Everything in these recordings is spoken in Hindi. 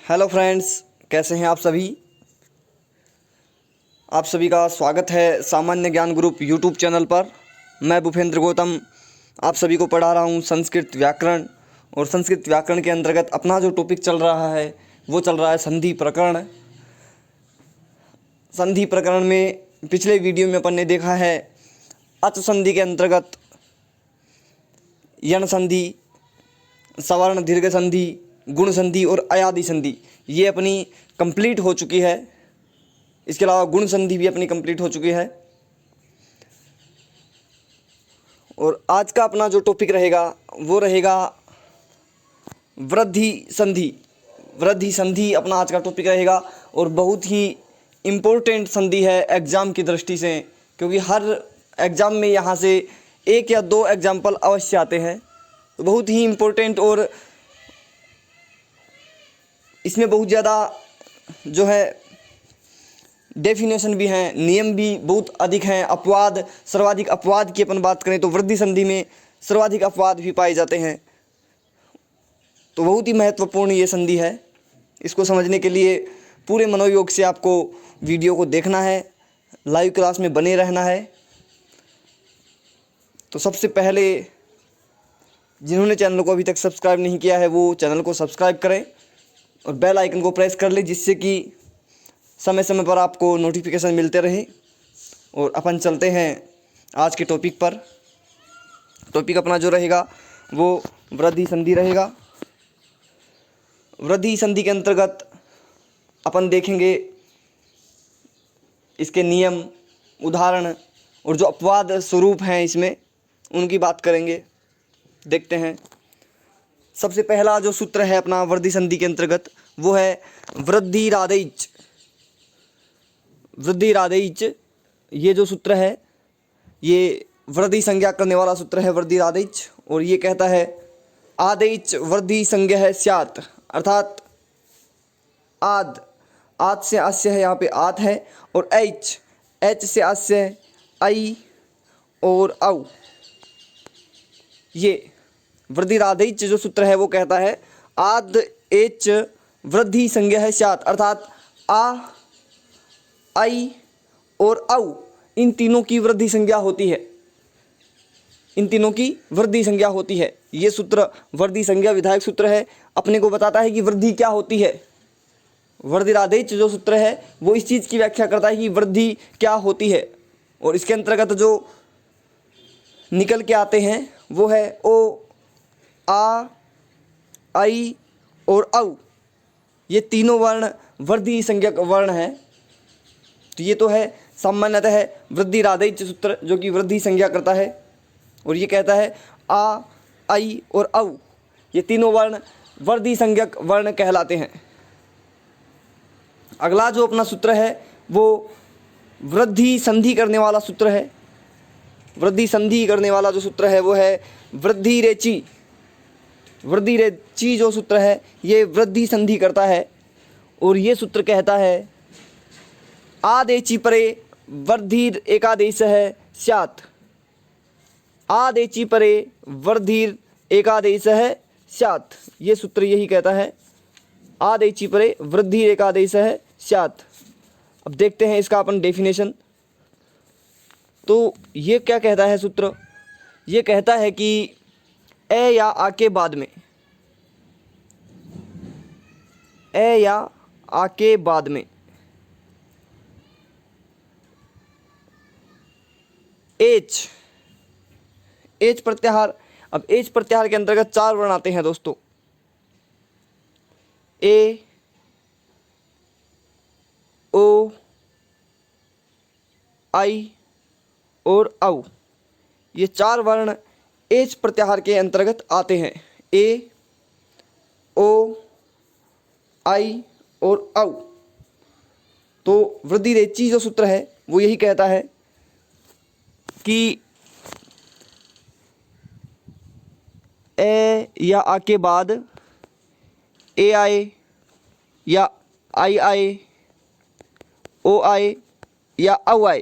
हेलो फ्रेंड्स, कैसे हैं आप सभी। आप सभी का स्वागत है सामान्य ज्ञान ग्रुप यूट्यूब चैनल पर। मैं भूपेंद्र गौतम आप सभी को पढ़ा रहा हूं संस्कृत व्याकरण। और संस्कृत व्याकरण के अंतर्गत अपना जो टॉपिक चल रहा है वो चल रहा है संधि प्रकरण। संधि प्रकरण में पिछले वीडियो में अपन ने देखा है अच संधि के अंतर्गत यण संधि, सवर्ण दीर्घ संधि, गुण संधि और अयादि संधि ये अपनी कंप्लीट हो चुकी है। इसके अलावा गुण संधि भी अपनी कंप्लीट हो चुकी है। और आज का अपना जो टॉपिक रहेगा वो रहेगा वृद्धि संधि। वृद्धि संधि अपना आज का टॉपिक रहेगा और बहुत ही इम्पोर्टेंट संधि है एग्ज़ाम की दृष्टि से, क्योंकि हर एग्ज़ाम में यहाँ से एक या दो एग्जाम्पल अवश्य आते हैं। तो बहुत ही इम्पोर्टेंट और इसमें बहुत ज़्यादा जो है डेफिनेशन भी हैं, नियम भी बहुत अधिक हैं। अपवाद, सर्वाधिक अपवाद की अपन बात करें तो वृद्धि संधि में सर्वाधिक अपवाद भी पाए जाते हैं। तो बहुत ही महत्वपूर्ण ये संधि है। इसको समझने के लिए पूरे मनोयोग से आपको वीडियो को देखना है, लाइव क्लास में बने रहना है। तो सबसे पहले जिन्होंने चैनल को अभी तक सब्सक्राइब नहीं किया है वो चैनल को सब्सक्राइब करें और बेल आइकन को प्रेस कर लें, जिससे कि समय समय पर आपको नोटिफिकेशन मिलते रहे। और अपन चलते हैं आज के टॉपिक पर। टॉपिक अपना जो रहेगा वो वृद्धि संधि रहेगा। वृद्धि संधि के अंतर्गत अपन देखेंगे इसके नियम, उदाहरण और जो अपवाद स्वरूप हैं इसमें उनकी बात करेंगे। देखते हैं। सबसे पहला जो सूत्र है अपना वृद्धि संधि के अंतर्गत वो है वृद्धिरादेच। वृद्धिरादेच ये जो सूत्र है ये वृद्धि संज्ञा करने वाला सूत्र है वृद्धिरादेच। और ये कहता है आदेच वृद्धि संज्ञा स्यात्, अर्थात आद से अस्य है, यहाँ पे आत है, और एच से अस्य आई और औ। ये वृद्धिरादेच जो सूत्र है वो कहता है आद एच वृद्धि संज्ञा है स्यात्, अर्थात आ, आई और औ इन तीनों की वृद्धि संज्ञा होती है। इन तीनों की वृद्धि संज्ञा होती है। ये सूत्र वृद्धि संज्ञा विधायक सूत्र है, अपने को बताता है कि वृद्धि क्या होती है। वृद्धिरादेच जो सूत्र है वो इस चीज़ की व्याख्या करता है कि वृद्धि क्या होती है। और इसके अंतर्गत जो निकल के आते हैं वो है ओ, आ, आई और औ। ये तीनों वर्ण वृद्धि संज्ञक वर्ण हैं। तो ये तो है सामान्यतः वृद्धिरादेच सूत्र जो कि वृद्धि संज्ञा करता है। और ये कहता है आ, आई और औ ये तीनों वर्ण वृद्धि संज्ञक वर्ण कहलाते हैं। अगला जो अपना सूत्र है वो वृद्धि संधि करने वाला सूत्र है। वृद्धि संधि करने वाला जो सूत्र है वो है वृद्धिरेचि। वृद्धिरेचि जो सूत्र है ये वृद्धि संधि करता है। और ये सूत्र कहता है आदेचि परे वृद्धिर एकादेश है स्यात्। आदेचि परे वृद्धिर एकादेश है स्यात्। ये सूत्र यही कहता है आदेचि परे वृद्धि एकादेश है स्यात्। अब देखते हैं इसका अपन डेफिनेशन। तो ये क्या कहता है सूत्र, ये कहता है कि ए या आ के बाद में, ए या आ के बाद में एच प्रत्याहार। अब एच प्रत्याहार के अंतर्गत चार वर्ण आते हैं दोस्तों, ए, ओ, आई और औ। ये चार वर्ण एच प्रत्याहार के अंतर्गत आते हैं। ए, ओ, आई और औ। तो वृद्धिरेचि जो सूत्र है वो यही कहता है कि ए या आ के बाद ए आए या आई आए, ओ आए या औ आए,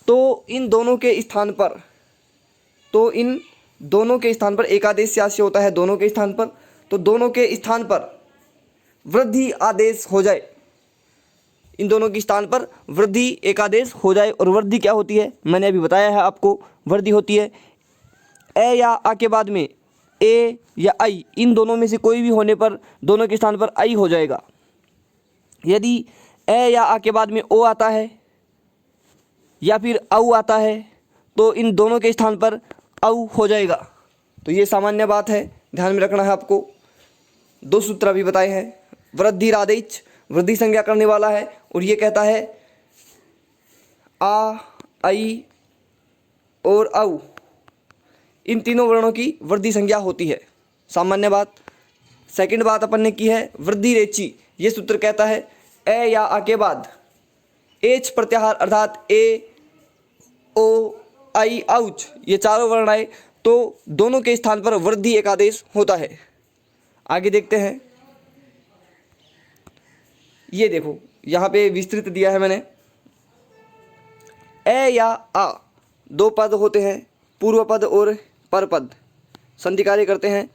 तो इन दोनों के स्थान पर एकादेश से होता है दोनों के स्थान पर। तो दोनों के स्थान पर वृद्धि आदेश हो जाए, इन दोनों के स्थान पर वृद्धि एक आदेश हो जाए। और वृद्धि क्या होती है, मैंने अभी बताया है आपको। वृद्धि होती है ए या आ के बाद में ए या आई, इन दोनों में से कोई भी होने पर दोनों के स्थान पर आई हो जाएगा। यदि ए या आ के बाद में ओ आता है या फिर औ आता है तो इन दोनों के स्थान पर औ हो जाएगा। तो ये सामान्य बात है, ध्यान में रखना है आपको। दो सूत्र अभी बताए हैं। वृद्धि आदेश वृद्धि संज्ञा करने वाला है और ये कहता है आ, आई और औ, इन तीनों वर्णों की वृद्धि संज्ञा होती है, सामान्य बात। सेकंड बात अपन ने की है वृद्धि रेची। ये सूत्र कहता है ए या आ के बाद एच प्रत्याहार अर्थात ए, ओ, आई, औच, ये चारों वर्ण आए तो दोनों के स्थान पर वृद्धि एक आदेश होता है। आगे देखते हैं। ये देखो यहाँ पे विस्तृत दिया है मैंने। ए या आ दो पद होते हैं, पूर्व पद और पर पद। संधि कार्य करते हैं,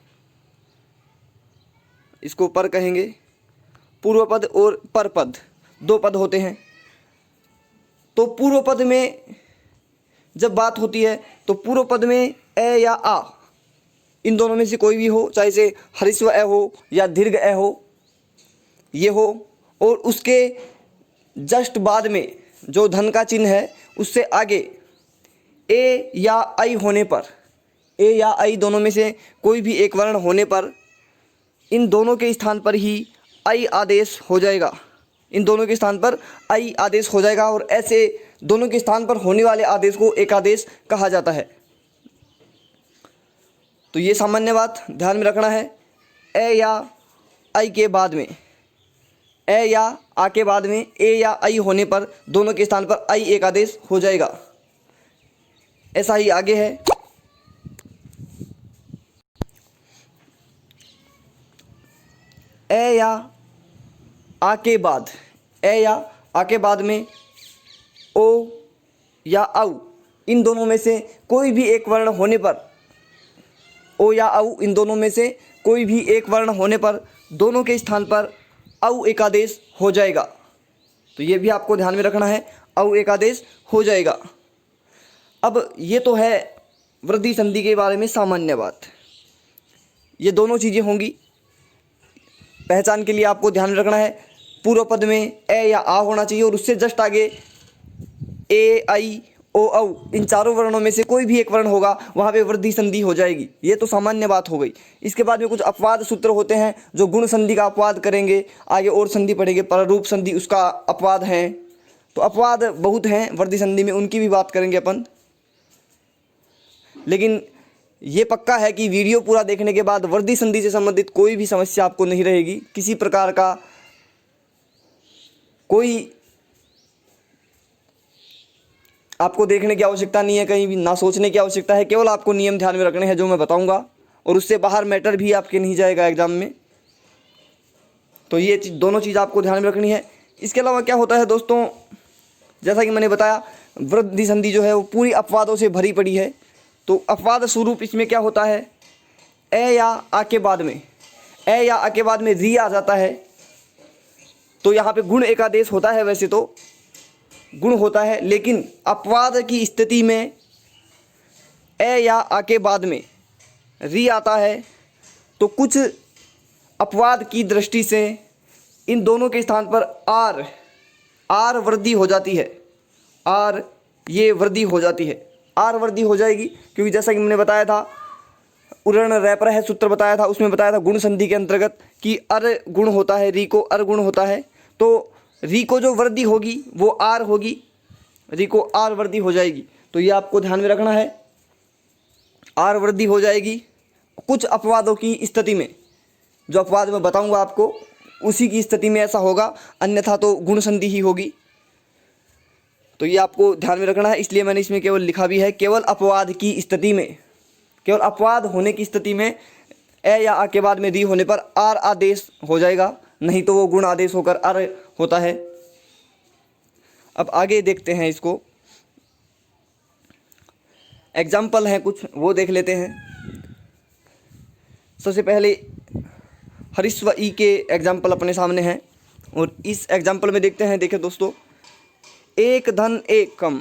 इसको पर कहेंगे। पूर्व पद और पर पद दो पद होते हैं। तो पूर्व पद में जब बात होती है तो पूर्व पद में ए या आ, इन दोनों में से कोई भी हो, चाहे से ह्रस्व ए हो या दीर्घ ए हो, ये हो। और उसके जस्ट बाद में जो धन का चिन्ह है उससे आगे ए या आई होने पर, ए या आई दोनों में से कोई भी एक वर्ण होने पर इन दोनों के स्थान पर ही आई आदेश हो जाएगा। इन दोनों के स्थान पर आई आदेश हो जाएगा और ऐसे दोनों के स्थान पर होने वाले आदेश को एक आदेश कहा जाता है। तो ये सामान्य बात ध्यान में रखना है। ए या आई के बाद में, ए या आ के बाद में ए या आई होने पर दोनों के स्थान पर आई एक आदेश हो जाएगा। ऐसा ही आगे है। ए या आ के बाद, ए या आ के बाद में ओ या औ, इन दोनों में से कोई भी एक वर्ण होने पर, ओ या औ इन दोनों में से कोई भी एक वर्ण होने पर दोनों के स्थान पर औ एक आदेश हो जाएगा। तो ये भी आपको ध्यान में रखना है, औ एक आदेश हो जाएगा। अब ये तो है वृद्धि संधि के बारे में सामान्य बात। ये दोनों चीज़ें होंगी। पहचान के लिए आपको ध्यान में रखना है, पूर्व पद में ए या आ होना चाहिए और उससे जस्ट आगे ए, आई, ओ, औ, इन चारों वर्णों में से कोई भी एक वर्ण होगा, वहाँ पे वृद्धि संधि हो जाएगी। ये तो सामान्य बात हो गई। इसके बाद में कुछ अपवाद सूत्र होते हैं जो गुण संधि का अपवाद करेंगे। आगे और संधि पढ़ेंगे, पररूप संधि उसका अपवाद है। तो अपवाद बहुत हैं वृद्धि संधि में, उनकी भी बात करेंगे अपन। लेकिन ये पक्का है कि वीडियो पूरा देखने के बाद वृद्धि संधि से संबंधित कोई भी समस्या आपको नहीं रहेगी। किसी प्रकार का कोई आपको देखने की आवश्यकता नहीं है, कहीं भी ना सोचने की आवश्यकता है। केवल आपको नियम ध्यान में रखने हैं जो मैं बताऊंगा, और उससे बाहर मैटर भी आपके नहीं जाएगा एग्जाम में। तो ये दोनों चीज़ आपको ध्यान में रखनी है। इसके अलावा क्या होता है दोस्तों, जैसा कि मैंने बताया वृद्धि संधि जो है वो पूरी अपवादों से भरी पड़ी है। तो अपवाद स्वरूप इसमें क्या होता है, ए या आ के बाद में, ए या आ के बाद में री आ जाता है। तो यहाँ पे गुण एकादेश होता है, वैसे तो गुण होता है, लेकिन अपवाद की स्थिति में ए या आ के बाद में री आता है तो कुछ अपवाद की दृष्टि से इन दोनों के स्थान पर आर वृद्धि हो जाती है। आर ये वृद्धि हो जाती है, आर वृद्धि हो जाएगी, क्योंकि जैसा कि मैंने बताया था, उरण रैपर है सूत्र बताया था, उसमें बताया था गुण संधि के अंतर्गत कि अर गुण होता है, री को अर गुण होता है। तो री को जो वृद्धि होगी वो आर होगी, री को आर वृद्धि हो जाएगी। तो ये आपको ध्यान में रखना है, आर वृद्धि हो जाएगी कुछ अपवादों की स्थिति में। जो अपवाद मैं बताऊंगा आपको उसी की स्थिति में ऐसा होगा, अन्यथा तो गुण संधि ही होगी। तो ये आपको ध्यान में रखना है, इसलिए मैंने इसमें केवल लिखा भी है केवल अपवाद की स्थिति में, केवल अपवाद होने की स्थिति में ए या आ के बाद में री होने पर आर आदेश हो जाएगा, नहीं तो वो गुण आदेश होकर अर होता है। अब आगे देखते हैं इसको, एग्जाम्पल हैं कुछ वो देख लेते हैं। सबसे पहले हरिस्व ई के एग्जाम्पल अपने सामने हैं और इस एग्जाम्पल में देखते हैं। देखिए दोस्तों, एक धन एकम,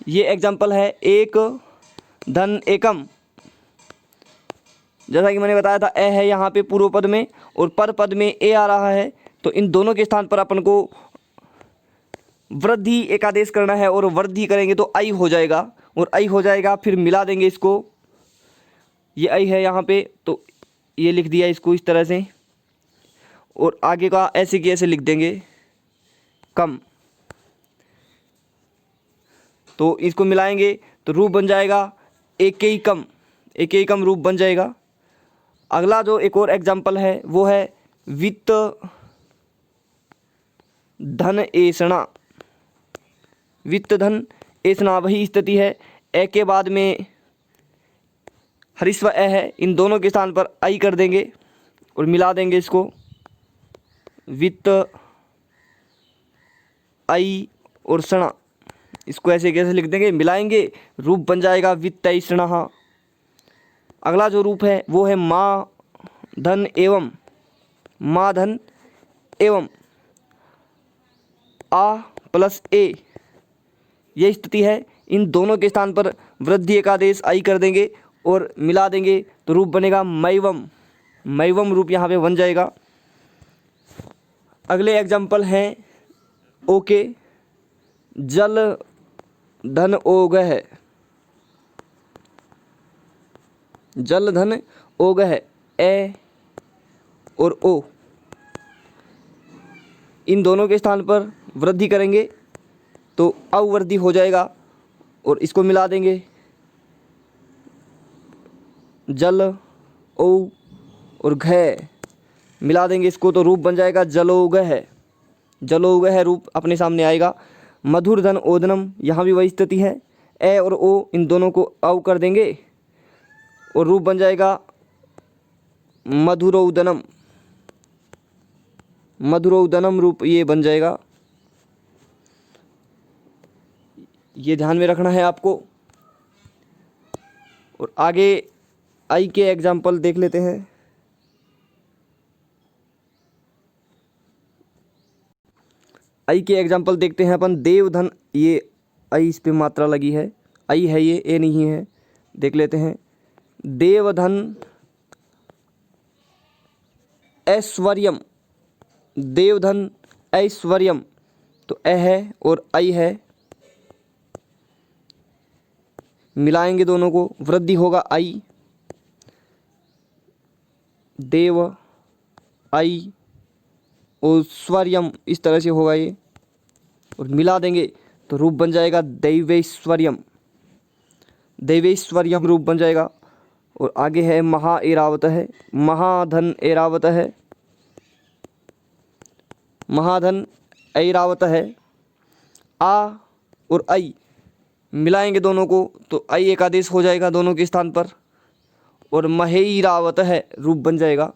ये एग्जाम्पल है एक धन एकम। जैसा कि मैंने बताया था ए है यहाँ पे पूर्व पद में और पर पद में ए आ रहा है, तो इन दोनों के स्थान पर अपन को वृद्धि एकादेश करना है और वृद्धि करेंगे तो आई हो जाएगा और आई हो जाएगा, फिर मिला देंगे इसको। ये आई है यहाँ पे, तो ये लिख दिया इसको इस तरह से और आगे का ऐसे की ऐसे लिख देंगे कम। तो इसको मिलाएंगे तो रूप बन जाएगा एक ही कम, एक ही कम रूप बन जाएगा। अगला जो एक और एग्जाम्पल है वो है वित्त धन ऐसणा। वित्त धन ऐसणा वही स्थिति है, ए के बाद में हरिस्व ए है, इन दोनों के स्थान पर आई कर देंगे और मिला देंगे इसको। वित्त आई और सणा, इसको ऐसे कैसे लिख देंगे, मिलाएंगे, रूप बन जाएगा वित्तैषणः। अगला जो रूप है वो है माँ धन एवं, माँ धन एवं आ प्लस ए, ये स्थिति है। इन दोनों के स्थान पर वृद्धि एकादेश आई कर देंगे और मिला देंगे तो रूप बनेगा मैवम, मैवम रूप यहाँ पे बन जाएगा। अगले एग्जाम्पल हैं ओके जल धन ओग है, जल धन ओग है, ए और ओ, इन दोनों के स्थान पर वृद्धि करेंगे तो अवृद्धि हो जाएगा और इसको मिला देंगे। जल ओ और घ मिला देंगे इसको तो रूप बन जाएगा जलोग है, जलोग है रूप अपने सामने आएगा। मधुर धन ओदनम, यहाँ भी वही स्थिति है, ए और ओ इन दोनों को अव कर देंगे और रूप बन जाएगा मधुरोदनम, मधुरोदनम रूप ये बन जाएगा। ये ध्यान में रखना है आपको। और आगे आई के एग्जाम्पल देख लेते हैं। आई के एग्जाम्पल देखते हैं अपन। देवधन, ये आई इस पे मात्रा लगी है, आई है ये, ए नहीं है, देख लेते हैं। देवधन ऐश्वर्यम, देवधन ऐश्वर्यम, तो ए है और आई है, मिलाएंगे दोनों को, वृद्धि होगा आई, देव आई और स्वरियम, इस तरह से होगा ये और मिला देंगे तो रूप बन जाएगा दैवेश्वर्यम, दैवेश्वर्यम रूप बन जाएगा। और आगे है महा ऐरावत है, महाधन ऐरावत है, महाधन ऐरावत है। आ और आई मिलाएंगे दोनों को तो आई एकादेश हो जाएगा दोनों के स्थान पर और महेरावत है रूप बन जाएगा।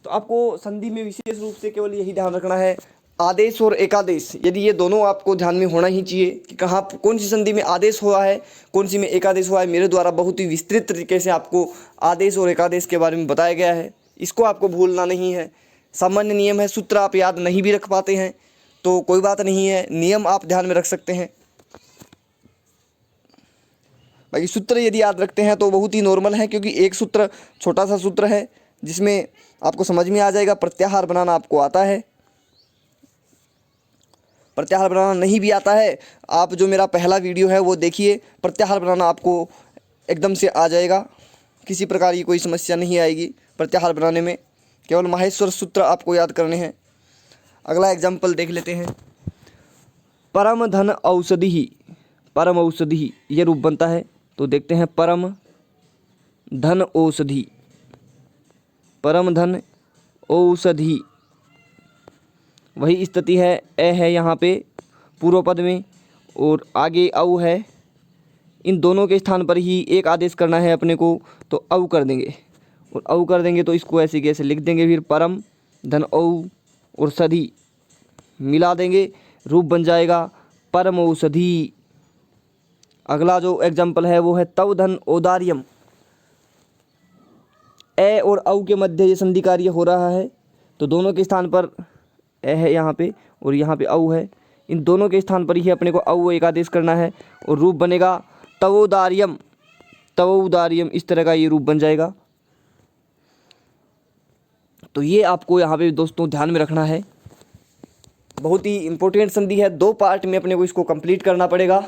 तो आपको संधि में विशेष रूप से केवल यही ध्यान रखना है, आदेश और एकादेश, यदि ये दोनों आपको ध्यान में होना ही चाहिए कि कहाँ कौन सी संधि में आदेश हुआ है, कौन सी में एकादेश हुआ है। मेरे द्वारा बहुत ही विस्तृत तरीके से आपको आदेश और एकादेश के बारे में बताया गया है, इसको आपको भूलना नहीं है। सामान्य नियम है, सूत्र आप याद नहीं भी रख पाते हैं तो कोई बात नहीं है, नियम आप ध्यान में रख सकते हैं। बाकी सूत्र यदि याद रखते हैं तो बहुत ही नॉर्मल है, क्योंकि एक सूत्र छोटा सा सूत्र है जिसमें आपको समझ में आ जाएगा। प्रत्याहार बनाना आपको आता है, प्रत्याहार बनाना नहीं भी आता है, आप जो मेरा पहला वीडियो है वो देखिए, प्रत्याहार बनाना आपको एकदम से आ जाएगा, किसी प्रकार की कोई समस्या नहीं आएगी प्रत्याहार बनाने में। केवल माहेश्वर सूत्र आपको याद करने हैं। अगला एग्जाम्पल देख लेते हैं। परम धन औषधि, परम औषधि ये रूप बनता है, तो देखते हैं परम धन औषधि, परम धन औषधि वही स्थिति है, ए है यहाँ पे पूर्व पद में और आगे औ है, इन दोनों के स्थान पर ही एक आदेश करना है अपने को, तो औ कर देंगे और औ कर देंगे तो इसको ऐसे कैसे लिख देंगे, फिर परम धन औ और सधि मिला देंगे, रूप बन जाएगा परम औषधि। अगला जो एग्जाम्पल है वो है तव धन औदार्यम, ए और औ के मध्य ये संधि कार्य हो रहा है, तो दोनों के स्थान पर ए है यहाँ पे और यहाँ पे औ है, इन दोनों के स्थान पर ही अपने को औ एक आदेश करना है और रूप बनेगा तवोदार्यम। तवोदार्यम इस तरह का ये रूप बन जाएगा। तो ये आपको यहाँ पे दोस्तों ध्यान में रखना है, बहुत ही इंपॉर्टेंट संधि है। 2 पार्ट में अपने को इसको कंप्लीट करना पड़ेगा।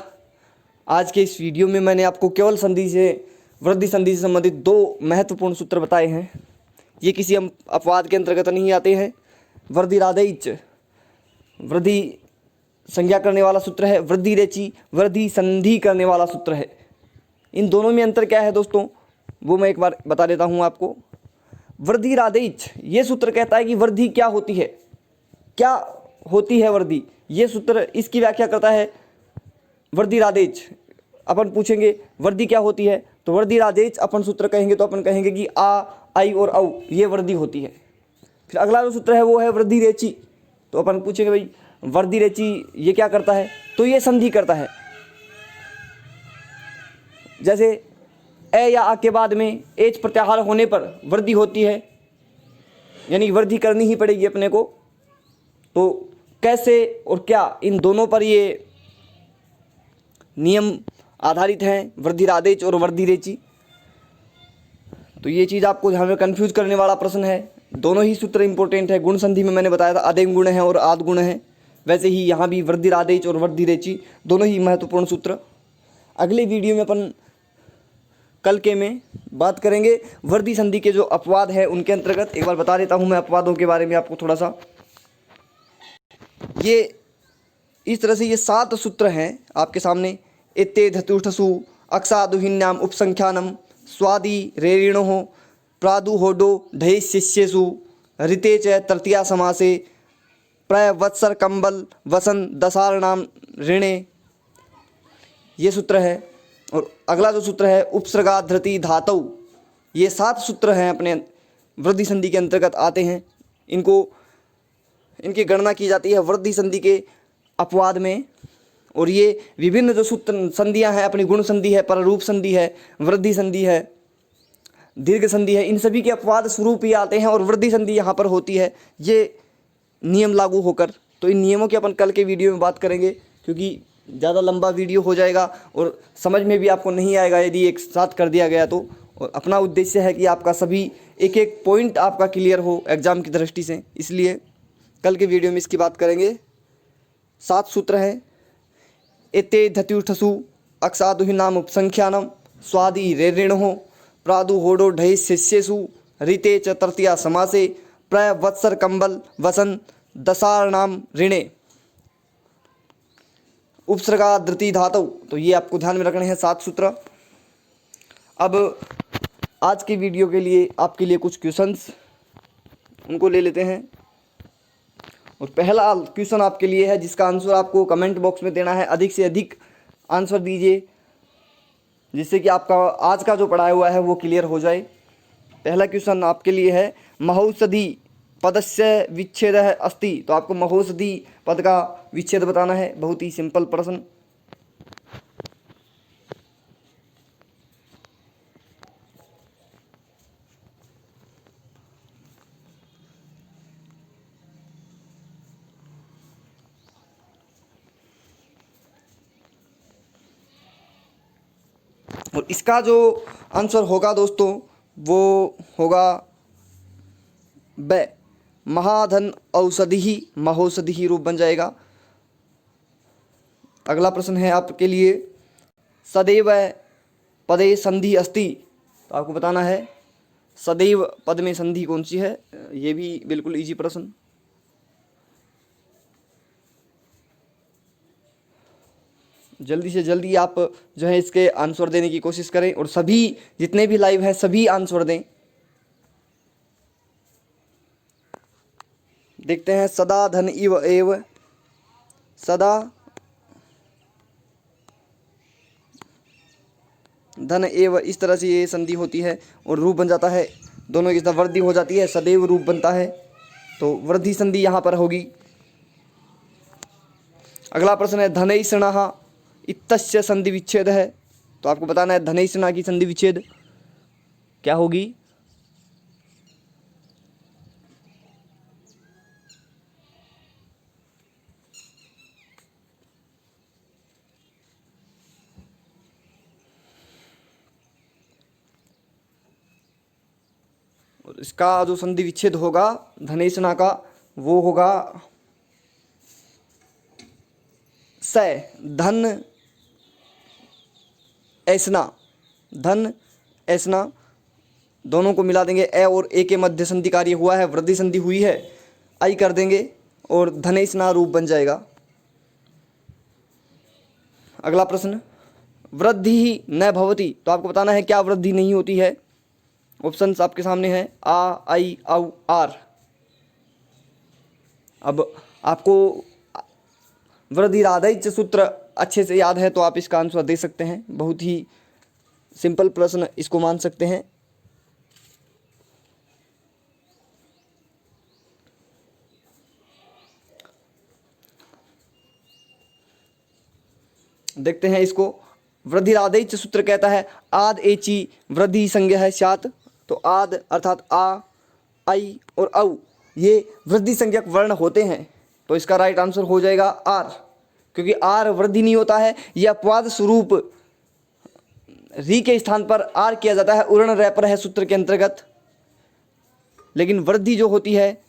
आज के इस वीडियो में मैंने आपको केवल संधि से, वृद्धि संधि से संबंधित 2 महत्वपूर्ण सूत्र बताए हैं। ये किसी अपवाद के अंतर्गत नहीं आते हैं। वृद्धिरादैच वृद्धि संज्ञा करने वाला सूत्र है, वृद्धिरेचि वृद्धि संधि करने वाला सूत्र है। इन दोनों में अंतर क्या है दोस्तों, वो मैं एक बार बता देता हूँ आपको। वृद्धिरादैच ये सूत्र कहता है कि वृद्धि क्या होती है, क्या होती है वृद्धि। ये सूत्र इसकी व्याख्या करता है वृद्धिरादैच। अपन पूछेंगे वृद्धि क्या होती है, तो वृद्धिरादैच अपन सूत्र कहेंगे तो अपन कहेंगे कि आ, आई और औ ये वृद्धि होती है। फिर अगला जो सूत्र है वो है वृद्धिरेचि, तो अपन पूछेंगे भाई वृद्धिरेचि ये क्या करता है, तो ये संधि करता है। जैसे ए या आ के बाद में एच प्रत्याहार होने पर वृद्धि होती है, यानी वृद्धि करनी ही पड़ेगी अपने को। तो कैसे और क्या, इन दोनों पर ये नियम आधारित हैं, वृद्धिरादैच और वृद्धिरेचि। तो ये चीज़ आपको ध्यान में कन्फ्यूज करने वाला प्रश्न है। दोनों ही सूत्र इंपॉर्टेंट है। गुण संधि में मैंने बताया था आदिम गुण है और आद गुण है, वैसे ही यहाँ भी वृद्धिरादैच और वृद्धिरेचि दोनों ही महत्वपूर्ण सूत्र। अगले वीडियो में अपन कल के में बात करेंगे वृद्धि संधि के जो अपवाद है उनके अंतर्गत। एक बार बता देता हूँ मैं अपवादों के बारे में आपको थोड़ा सा। ये इस तरह से ये 7 सूत्र हैं आपके सामने। एते धतुष्ठसु अक्सादुहिन्याम उपसंख्यानम स्वादि रेणो प्रादुहोडो ढय शिष्यसु ऋते च तृतीया समासे प्रवत्सर कंबल वसन दशार्णाम ऋणे, ये सूत्र है। और अगला जो सूत्र है उपसर्गा धृति धातु, ये 7 सूत्र हैं अपने वृद्धि संधि के अंतर्गत आते हैं। इनकी गणना की जाती है वृद्धि संधि के अपवाद में। और ये विभिन्न जो सूत्र संधियां हैं अपनी गुण संधि है, पररूप संधि है, वृद्धि संधि है, दीर्घ संधि है, इन सभी के अपवाद स्वरूप ही आते हैं और वृद्धि संधि यहाँ पर होती है ये नियम लागू होकर। तो इन नियमों की अपन कल के वीडियो में बात करेंगे, क्योंकि ज़्यादा लंबा वीडियो हो जाएगा और समझ में भी आपको नहीं आएगा यदि एक साथ कर दिया गया तो। और अपना उद्देश्य है कि आपका सभी एक एक पॉइंट आपका क्लियर हो एग्ज़ाम की दृष्टि से, इसलिए कल के वीडियो में इसकी बात करेंगे। 7 सूत्र हैं। एते धत्युष्ठसु अक्सादुहिनाम उपसंख्यानम स्वादि रेणो प्रादुहोडो ढय शिष्यसु ऋते च तृतीया समासे प्रवत्सर कंबल वसन दशार्णाम ऋणे उपसर्गा धृति धातु। तो ये आपको ध्यान में रखने हैं 7 सूत्र। अब आज की वीडियो के लिए आपके लिए कुछ क्वेश्चंस उनको ले लेते हैं। और पहला क्वेश्चन आपके लिए है जिसका आंसर आपको कमेंट बॉक्स में देना है। अधिक से अधिक आंसर दीजिए जिससे कि आपका आज का जो पढ़ाया हुआ है वो क्लियर हो जाए। पहला क्वेश्चन आपके लिए है महौषधि पदस्य विच्छेद अस्ति, तो आपको महौषधि पद का विच्छेद बताना है। बहुत ही सिंपल प्रश्न। और इसका जो आंसर होगा दोस्तों वो होगा ब, महाधन औषधि ही महौषधि ही रूप बन जाएगा। अगला प्रश्न है आपके लिए सदैव पदे संधि अस्ति, तो आपको बताना है सदैव पद में संधि कौन सी है। ये भी बिल्कुल इजी प्रश्न। जल्दी से जल्दी आप जो है इसके आंसर देने की कोशिश करें और सभी जितने भी लाइव हैं सभी आंसर दें। देखते हैं सदा धन इव एव, सदा धन एव, इस तरह से ये संधि होती है और रूप बन जाता है। दोनों की तरह वृद्धि हो जाती है, सदैव रूप बनता है, तो वृद्धि संधि यहाँ पर होगी। अगला प्रश्न है धनैषणः इत्यस्य संधि विच्छेद है, तो आपको बताना है धनैषणः की संधि विच्छेद क्या होगी। इसका जो संधि विच्छेद होगा धनेशना का वो होगा स धन ऐसना, धन ऐसना दोनों को मिला देंगे। ए और ए के मध्य संधि कार्य हुआ है, वृद्धि संधि हुई है, आई कर देंगे और धनेशना रूप बन जाएगा। अगला प्रश्न, वृद्धि ही न भवति, तो आपको बताना है क्या वृद्धि नहीं होती है। ऑप्शंस आपके सामने हैं आ, आई, औ, आर। अब आपको वृद्धिरादैच सूत्र अच्छे से याद है तो आप इसका आंसर दे सकते हैं। बहुत ही सिंपल प्रश्न इसको मान सकते हैं। देखते हैं इसको। वृद्धिरादैच सूत्र कहता है आद एची वृद्धि संज्ञा है स्यात्, तो आद अर्थात आ, आई और औ ये वृद्धि संज्ञक वर्ण होते हैं, तो इसका राइट आंसर हो जाएगा आर, क्योंकि आर वृद्धि नहीं होता है, यह अपवाद स्वरूप री के स्थान पर आर किया जाता है, उर्ण रैपर है सूत्र के अंतर्गत। लेकिन वृद्धि जो होती है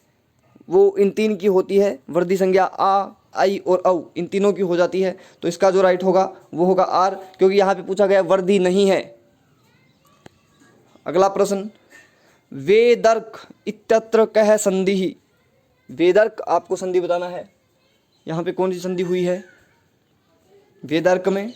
वो इन तीन की होती है, वृद्धि संज्ञा आ, आई और औ इन तीनों की हो जाती है, तो इसका जो राइट होगा वो होगा आर, क्योंकि यहाँ पे पूछा गया वृद्धि नहीं है। अगला प्रश्न, वेदर्क इत्यत्र कह संधि, वेदर्क आपको संधि बताना है। यहाँ पे कौन सी संधि हुई है वेदर्क में?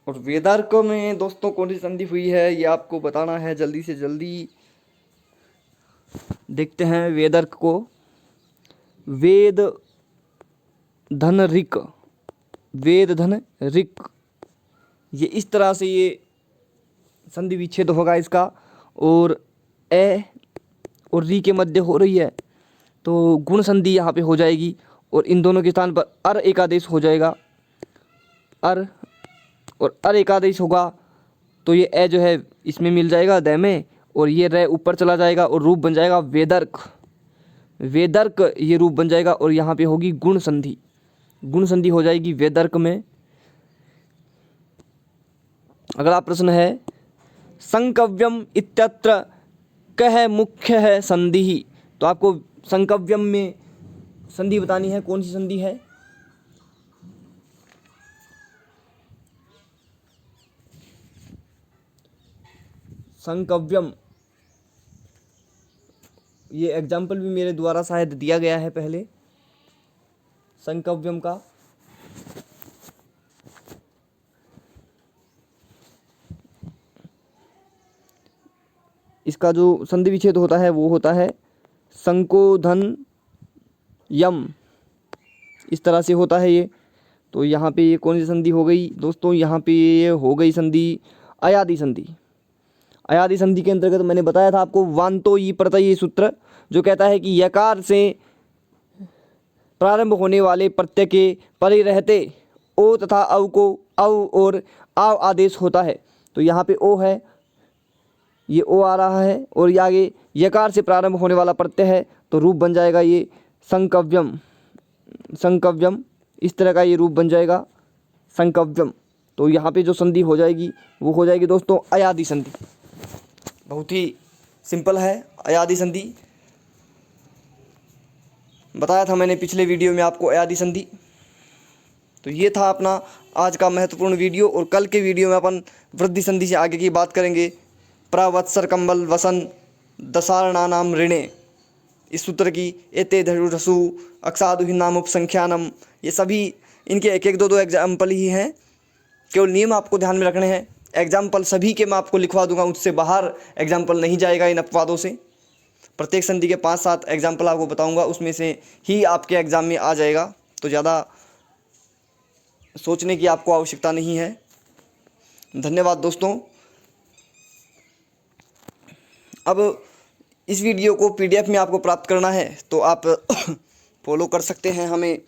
और वेदर्क में दोस्तों कौन सी संधि हुई है ये आपको बताना है जल्दी से जल्दी। देखते हैं वेदर्क को। वेद धन ऋक, वेद धन ऋक, ये इस तरह से ये संधि विच्छेद होगा इसका, और ए और री के मध्य हो रही है तो गुण संधि यहाँ पे हो जाएगी, और इन दोनों के स्थान पर अर एकादेश हो जाएगा। अर और अर एकादेश होगा तो ये ए जो है इसमें मिल जाएगा द में, और ये रे ऊपर चला जाएगा और रूप बन जाएगा वेदर्क, वेदर्क ये रूप बन जाएगा। और यहाँ पे होगी गुण संधि, गुण संधि हो जाएगी वेदर्क में। अगला प्रश्न है, संकव्यम इत्यत्र कह मुख्य है संधि, तो आपको संकव्यम में संधि बतानी है, कौन सी संधि है? संकव्यम, ये एग्जाम्पल भी मेरे द्वारा शायद दिया गया है पहले संकव्यम का। इसका जो संधि विच्छेद होता है वो होता है संकोधन यम, इस तरह से होता है ये। तो यहाँ पे ये कौन सी संधि हो गई दोस्तों? यहाँ पे ये हो गई संधि अयादि संधि। अयादि संधि के अंतर्गत मैंने बताया था आपको वांतो ई प्रत्यय सूत्र, जो कहता है कि यकार से प्रारंभ होने वाले प्रत्यय के परे रहते ओ तथा औ को औ और आव आदेश होता है। तो यहाँ पे ओ है, ये ओ आ रहा है, और ये आगे यकार से प्रारंभ होने वाला प्रत्यय है, तो रूप बन जाएगा ये संकव्यम, संकव्यम, इस तरह का ये रूप बन जाएगा संकव्यम। तो यहाँ पे जो संधि हो जाएगी वो हो जाएगी दोस्तों अयादि संधि। बहुत ही सिंपल है अयादि संधि, बताया था मैंने पिछले वीडियो में आपको अयादि संधि। तो ये था अपना आज का महत्वपूर्ण वीडियो, और कल के वीडियो में अपन वृद्धि संधि से आगे की बात करेंगे। प्रवत्सर कंबल वसन दशारणानाम ऋणे, इस सूत्र की एते धरुरसु अक्षादुहिनाम उपसंख्यानम, ये सभी इनके एक एक दो एग्जाम्पल ही हैं, केवल नियम आपको ध्यान में रखने हैं। एग्जाम्पल सभी के मैं आपको लिखवा दूंगा, उससे बाहर एग्जाम्पल नहीं जाएगा इन अपवादों से। प्रत्येक संधि के 5-7 एग्जाम्पल आपको बताऊंगा, उसमें से ही आपके एग्जाम में आ जाएगा, तो ज़्यादा सोचने की आपको आवश्यकता नहीं है। धन्यवाद दोस्तों। अब इस वीडियो को PDF में आपको प्राप्त करना है तो आप फॉलो कर सकते हैं हमें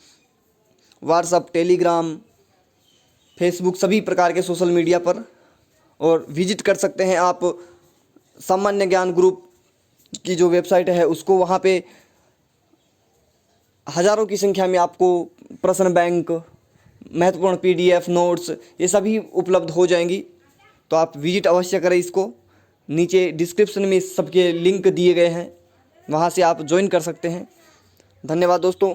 व्हाट्सएप, टेलीग्राम, फेसबुक, सभी प्रकार के सोशल मीडिया पर, और विजिट कर सकते हैं आप सामान्य ज्ञान ग्रुप की जो वेबसाइट है उसको, वहाँ पे हज़ारों की संख्या में आपको प्रश्न बैंक, महत्वपूर्ण PDF नोट्स ये सभी उपलब्ध हो जाएंगी। तो आप विजिट अवश्य करें इसको। नीचे डिस्क्रिप्शन में सबके लिंक दिए गए हैं, वहाँ से आप ज्वाइन कर सकते हैं। धन्यवाद दोस्तों।